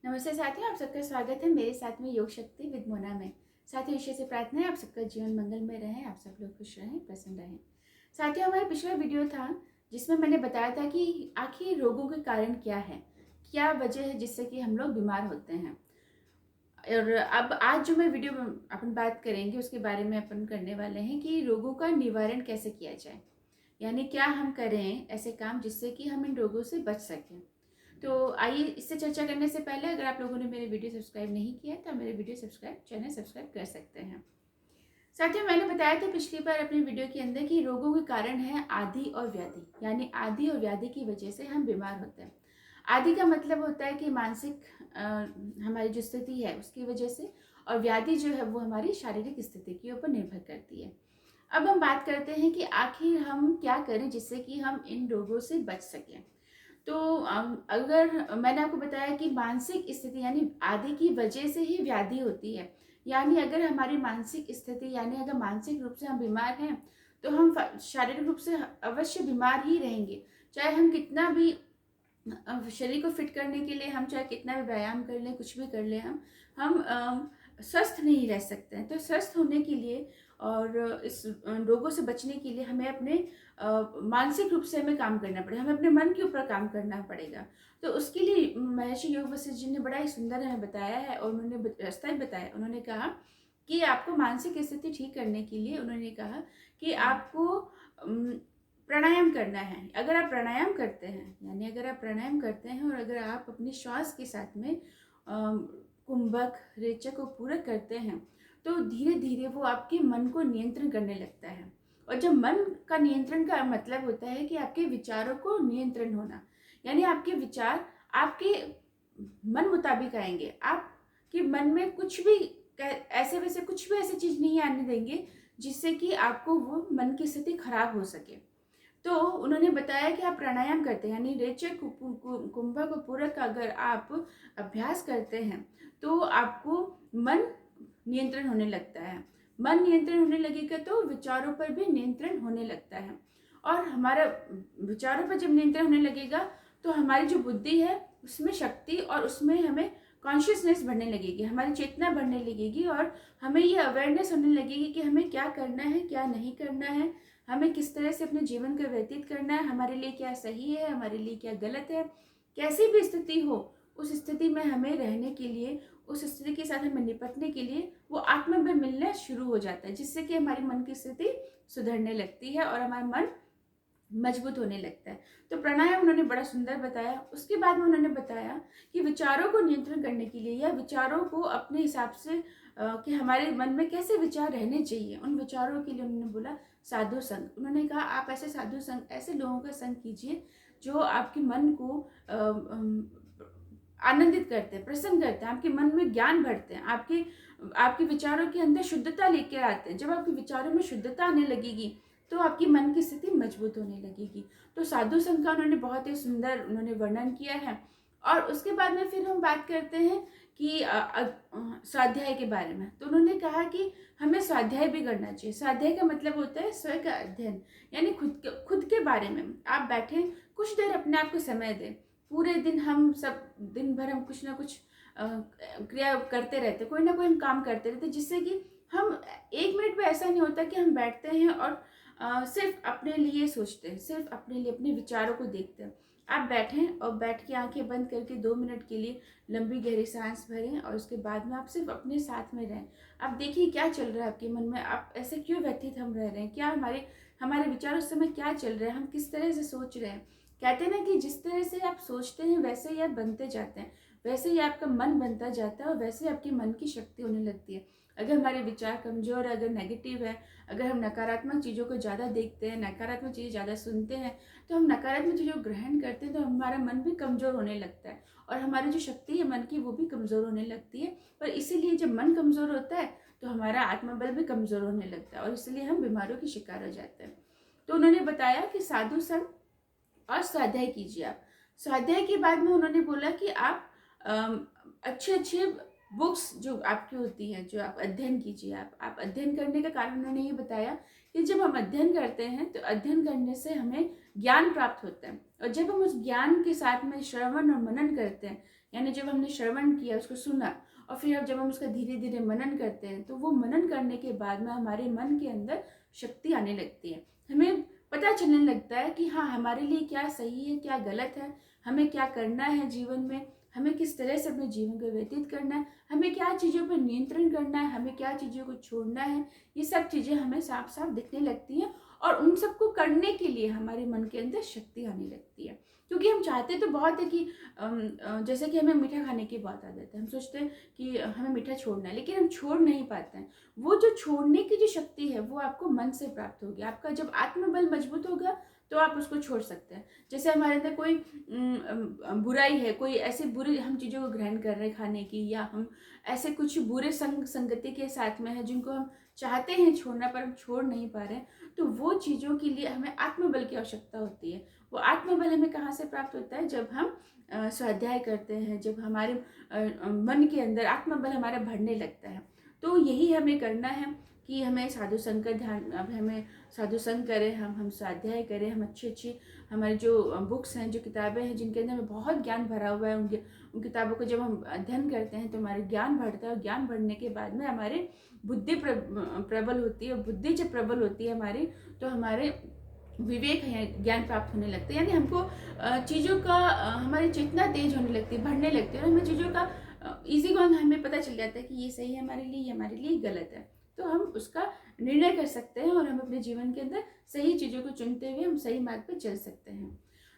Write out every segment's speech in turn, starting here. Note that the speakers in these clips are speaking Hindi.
नमस्ते साथियों, आप सबका स्वागत है मेरे साथ में योग शक्ति विद मोना में। साथियों, ईश्वर से प्रार्थना है आप सबका जीवन मंगल में रहे, आप सब लोग खुश रहें, प्रसन्न रहें। साथियों, हमारा पिछला वीडियो था जिसमें मैंने बताया था कि आखिर रोगों के कारण क्या है, क्या वजह है जिससे कि हम लोग बीमार होते हैं। और अब आज जो मैं वीडियो अपन बात करेंगे उसके बारे में अपन करने वाले हैं कि रोगों का निवारण कैसे किया जाए, यानी क्या हम करें ऐसे काम जिससे कि हम इन रोगों से बच सकें। तो आइए इससे चर्चा करने से पहले अगर आप लोगों ने मेरे वीडियो सब्सक्राइब नहीं किया है तो मेरे वीडियो चैनल सब्सक्राइब कर सकते हैं। साथियों, मैंने बताया था पिछली बार अपनी वीडियो के अंदर कि रोगों के कारण है आदि और व्याधि, यानी आदि और व्याधि की वजह से हम बीमार होते हैं। आदि का मतलब होता है कि मानसिक हमारी जो स्थिति है उसकी वजह से, और व्याधि जो है वो हमारी शारीरिक स्थिति के ऊपर निर्भर करती है। अब हम बात करते हैं कि आखिर हम क्या करें जिससे कि हम इन रोगों से बच सकें। तो अगर मैंने आपको बताया कि मानसिक स्थिति यानी आदि की वजह से ही व्याधि होती है, यानी अगर हमारी मानसिक स्थिति यानी अगर मानसिक रूप से हम बीमार हैं तो हम शारीरिक रूप से अवश्य बीमार ही रहेंगे। चाहे हम कितना भी शरीर को फिट करने के लिए हम चाहे कितना भी व्यायाम कर लें, कुछ भी कर लें, हम स्वस्थ नहीं रह सकते हैं। तो स्वस्थ होने के लिए और इस रोगों से बचने के लिए हमें अपने मानसिक रूप से हमें काम करना पड़ेगा, हमें अपने मन के ऊपर काम करना पड़ेगा। तो उसके लिए महर्षि योग वशिष्ठ जी ने बड़ा ही सुंदर हमें बताया है और उन्होंने रास्ता ही बताया। उन्होंने कहा कि आपको मानसिक स्थिति ठीक करने के लिए उन्होंने कहा कि आपको प्राणायाम करना है। अगर आप प्राणायाम करते हैं, यानी अगर आप प्राणायाम करते हैं और अगर आप अपने श्वास के साथ में कुंभक रेचक को पूरक करते हैं तो धीरे धीरे वो आपके मन को नियंत्रण करने लगता है। और जब मन का नियंत्रण का मतलब होता है कि आपके विचारों को नियंत्रण होना, यानी आपके विचार आपके मन मुताबिक आएंगे। आपके मन में कुछ भी ऐसे वैसे कुछ भी ऐसी चीज नहीं आने देंगे जिससे कि आपको वो मन की स्थिति खराब हो सके। तो उन्होंने बताया कि आप प्राणायाम करते हैं, यानी रेचक कुंभक और पूरक का अगर आप अभ्यास करते हैं तो आपको मन नियंत्रण होने लगता है। मन नियंत्रण होने लगेगा तो विचारों पर भी नियंत्रण होने लगता है। और हमारा विचारों पर जब नियंत्रण होने लगेगा तो हमारी जो बुद्धि है उसमें शक्ति और उसमें हमें कॉन्शियसनेस बढ़ने लगेगी, हमारी चेतना बढ़ने लगेगी और हमें ये अवेयरनेस होने लगेगी कि हमें क्या करना है, क्या नहीं करना है, हमें किस तरह से अपने जीवन को व्यतीत करना है, हमारे लिए क्या सही है, हमारे लिए क्या गलत है। कैसी भी स्थिति हो उस स्थिति में हमें रहने के लिए, उस स्थिति के साथ हमें निपटने के लिए वो आत्मबल मिलना शुरू हो जाता है, जिससे कि हमारी मन की स्थिति सुधरने लगती है और हमारा मन मजबूत होने लगता है। तो प्राणायाम उन्होंने बड़ा सुंदर बताया। उसके बाद में उन्होंने बताया कि विचारों को नियंत्रण करने के लिए या विचारों को अपने हिसाब से कि हमारे मन में कैसे विचार रहने चाहिए, उन विचारों के लिए उन्होंने बोला साधु संग। उन्होंने कहा आप ऐसे साधु संग, ऐसे लोगों का संग कीजिए जो आपके मन को आनंदित करते हैं, प्रसन्न करते हैं, आपके मन में ज्ञान भरते हैं, आपके आपके विचारों के अंदर शुद्धता लेकर आते हैं। जब आपके विचारों में शुद्धता आने लगेगी तो आपकी मन की स्थिति मजबूत होने लगेगी। तो साधु संघ का उन्होंने बहुत ही सुंदर उन्होंने वर्णन किया है। और उसके बाद में फिर हम बात करते हैं कि स्वाध्याय के बारे में। तो उन्होंने कहा कि हमें स्वाध्याय भी करना चाहिए। स्वाध्याय का मतलब होता है स्वयं का अध्ययन, यानी खुद के बारे में आप बैठे कुछ देर अपने आप को समय दें। पूरे दिन हम सब दिन भर हम कुछ ना कुछ क्रिया करते रहते, कोई ना कोई हम काम करते रहते, जिससे कि हम एक मिनट भी ऐसा नहीं होता कि हम बैठते हैं और सिर्फ अपने लिए सोचते हैं, सिर्फ अपने लिए अपने विचारों को देखते हैं। आप बैठें और बैठ के आंखें बंद करके 2 मिनट के लिए लंबी गहरी सांस भरें और उसके बाद में आप सिर्फ अपने साथ में रहें। आप देखिए क्या चल रहा है आपके मन में, आप ऐसे क्यों व्यथित हम रह रहे हैं, क्या हमारे हमारे विचार उस समय क्या चल रहे हैं, हम किस तरह से सोच रहे हैं। कहते हैं ना कि जिस तरह से आप सोचते हैं वैसे ही आप बनते जाते हैं, वैसे ही आपका मन बनता जाता है और वैसे ही आपके मन की शक्ति होने लगती है। अगर हमारे विचार कमजोर है, अगर नेगेटिव है, अगर हम नकारात्मक चीज़ों को ज़्यादा देखते हैं, नकारात्मक चीज़ें ज़्यादा सुनते हैं, तो हम नकारात्मक चीज़ों को ग्रहण करते हैं, तो हमारा मन भी कमज़ोर होने लगता है और हमारी जो शक्ति है मन की वो भी कमज़ोर होने लगती है। और इसीलिए जब मन कमज़ोर होता है तो हमारा आत्मबल भी कमज़ोर होने लगता है और इसलिए हम बीमारियों के शिकार हो जाते हैं। तो उन्होंने बताया कि साधु संग और स्वाध्याय कीजिए आप। स्वाध्याय के बाद में उन्होंने बोला कि आप अच्छे अच्छे बुक्स जो आपकी होती हैं, जो आप अध्ययन कीजिए। आप अध्ययन करने का कारण उन्होंने ये बताया कि जब हम अध्ययन करते हैं तो अध्ययन करने से हमें ज्ञान प्राप्त होता है और जब हम उस ज्ञान के साथ में श्रवण और मनन करते हैं, यानी जब हमने श्रवण किया, उसको सुना, और फिर अब जब हम उसका धीरे धीरे मनन करते हैं, तो वो मनन करने के बाद में हमारे मन के अंदर शक्ति आने लगती है। हमें पता चलने लगता है कि हाँ, हमारे लिए क्या सही है, क्या गलत है, हमें क्या करना है जीवन में, हमें किस तरह से अपने जीवन को व्यतीत करना है, हमें क्या चीज़ों पर नियंत्रण करना है, हमें क्या चीज़ों को छोड़ना है। ये सब चीज़ें हमें साफ साफ दिखने लगती हैं, और उन सबको करने के लिए हमारे मन के अंदर शक्ति आने लगती है। क्योंकि हम चाहते तो बहुत है कि जैसे कि हमें मीठा खाने की बहुत आदत है, हम सोचते हैं कि हमें मीठा छोड़ना है, लेकिन हम छोड़ नहीं पाते हैं। वो जो छोड़ने की जो शक्ति है वो आपको मन से प्राप्त होगी। आपका जब आत्मबल मजबूत होगा तो आप उसको छोड़ सकते हैं। जैसे हमारे अंदर कोई बुराई है, कोई ऐसे बुरी हम चीज़ों को ग्रहण कर रहे हैं खाने की, या हम ऐसे कुछ बुरे संगति के साथ में है जिनको हम चाहते हैं छोड़ना पर हम छोड़ नहीं पा रहे हैं, तो वो चीज़ों के लिए हमें आत्मबल की आवश्यकता होती है। वो आत्मबल हमें कहाँ से प्राप्त होता है? जब हम स्वाध्याय करते हैं, जब हमारे मन के अंदर आत्मबल हमारा बढ़ने लगता है। तो यही हमें करना है कि हमें साधु संग का ध्यान, अब हमें साधु संग करें, हम स्वाध्याय करें, हम अच्छी हमारी जो बुक्स हैं, जो किताबें हैं जिनके अंदर हमें बहुत ज्ञान भरा हुआ है, उन किताबों को जब हम अध्ययन करते हैं तो हमारे ज्ञान बढ़ता है, और ज्ञान बढ़ने के बाद में हमारे बुद्धि प्रबल होती है, और बुद्धि जब प्रबल होती है हमारी, तो हमारे विवेक है, ज्ञान प्राप्त होने लगते हैं। यानी हमको चीज़ों का हमारी चेतना तेज होने लगती है, बढ़ने लगती है, और हमें चीज़ों का इजी गोइंग हमें पता चल जाता है कि ये सही है हमारे लिए, ये हमारे लिए गलत है। तो हम उसका निर्णय कर सकते हैं, और हम अपने जीवन के अंदर सही चीज़ों को चुनते हुए हम सही मार्ग पर चल सकते हैं।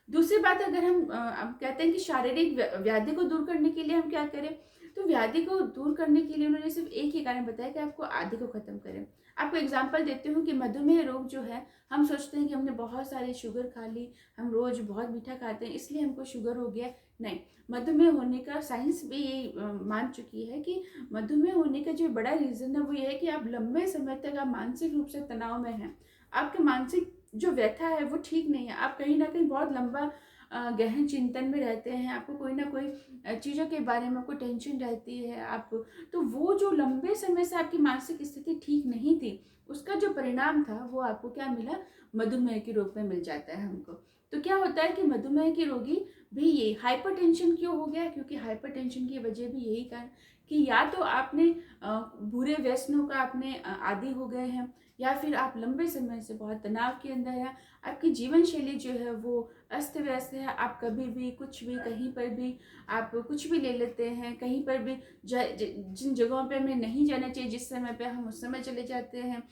दूसरी बात, अगर हम अब कहते हैं कि शारीरिक व्याधि को दूर करने के लिए हम क्या करें, तो व्याधि को दूर करने के लिए उन्होंने सिर्फ एक ही कारण बताया कि आपको आदि को खत्म करें। आपको एग्जाम्पल देती हूँ कि मधुमेह रोग जो है, हम सोचते हैं कि हमने बहुत सारी शुगर खा ली, हम रोज बहुत मीठा खाते हैं इसलिए हमको शुगर हो गया। नहीं, मधुमेह होने का साइंस भी ये मान चुकी है कि मधुमेह होने का जो बड़ा रीज़न है वो ये है कि आप लंबे समय तक आप मानसिक रूप से तनाव में हैं। आपके मानसिक जो व्यथा है वो ठीक नहीं है, आप कहीं ना कहीं बहुत लंबा गहन चिंतन में रहते हैं, आपको कोई ना कोई चीज़ों के बारे में आपको टेंशन रहती है। आप तो वो जो लंबे समय से आपकी मानसिक स्थिति ठीक नहीं थी, उसका जो परिणाम था वो आपको क्या मिला? मधुमेह के रूप में मिल जाता है हमको। तो क्या होता है कि मधुमेह के रोगी भी ये हाइपरटेंशन क्यों हो गया? क्योंकि हाइपरटेंशन की वजह भी यही कारण कि या तो आपने बुरे व्यसनों का आपने आदी हो गए हैं, या फिर आप लंबे समय से बहुत तनाव के अंदर हैं, आपकी जीवन शैली जो है वो अस्त व्यस्त है, आप कभी भी कुछ भी कहीं पर भी आप कुछ भी ले लेते हैं, कहीं पर भी जिन जगहों पे हमें नहीं जाना चाहिए जिस समय पे हम उस समय चले जाते हैं,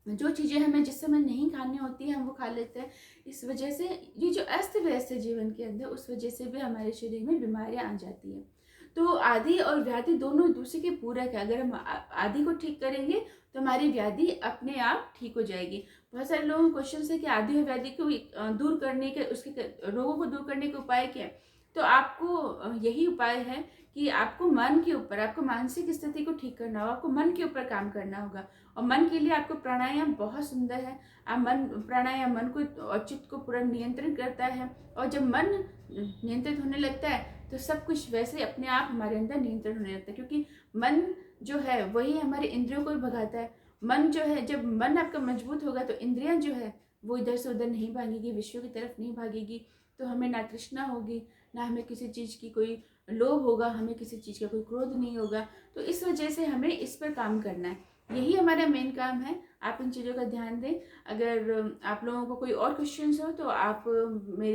जो चीज़ें हमें जिस समय नहीं खानी होती है हम वो खा लेते हैं। इस वजह से ये जो अस्त व्यस्त है जीवन के अंदर, उस वजह से भी हमारे शरीर में बीमारियां आ जाती हैं। तो आदि और व्याधि दोनों एक दूसरे के पूरक है। अगर हम आदि को ठीक करेंगे तो हमारी व्याधि अपने आप ठीक हो जाएगी। बहुत सारे लोगों को क्वेश्चन है कि आदि और व्याधि को दूर करने के, उसके रोगों को दूर करने के उपाय क्या है? तो आपको यही उपाय है कि आपको मन के ऊपर, आपको मानसिक स्थिति को ठीक करना होगा, आपको मन के ऊपर काम करना होगा। और मन के लिए आपको प्राणायाम बहुत सुंदर है। आप प्राणायाम मन को और चित्त को पूरा नियंत्रण करता है, और जब मन नियंत्रित होने लगता है तो सब कुछ वैसे अपने आप हमारे अंदर नियंत्रण होने लगता है। क्योंकि मन जो है वही हमारे इंद्रियों को भी भगाता है। मन जो है, जब मन आपका मजबूत होगा तो इंद्रियां जो है वो इधर से उधर नहीं भागेगी, विषयों की तरफ नहीं भागेगी। तो हमें ना तृष्णा होगी, ना हमें किसी चीज़ की कोई लोभ होगा, हमें किसी चीज़ का कोई क्रोध नहीं होगा। तो इस वजह से हमें इस पर काम करना है, यही हमारा मेन काम है। आप इन चीज़ों का ध्यान दें। अगर आप लोगों को कोई और क्वेश्चंस हो तो आप मेरे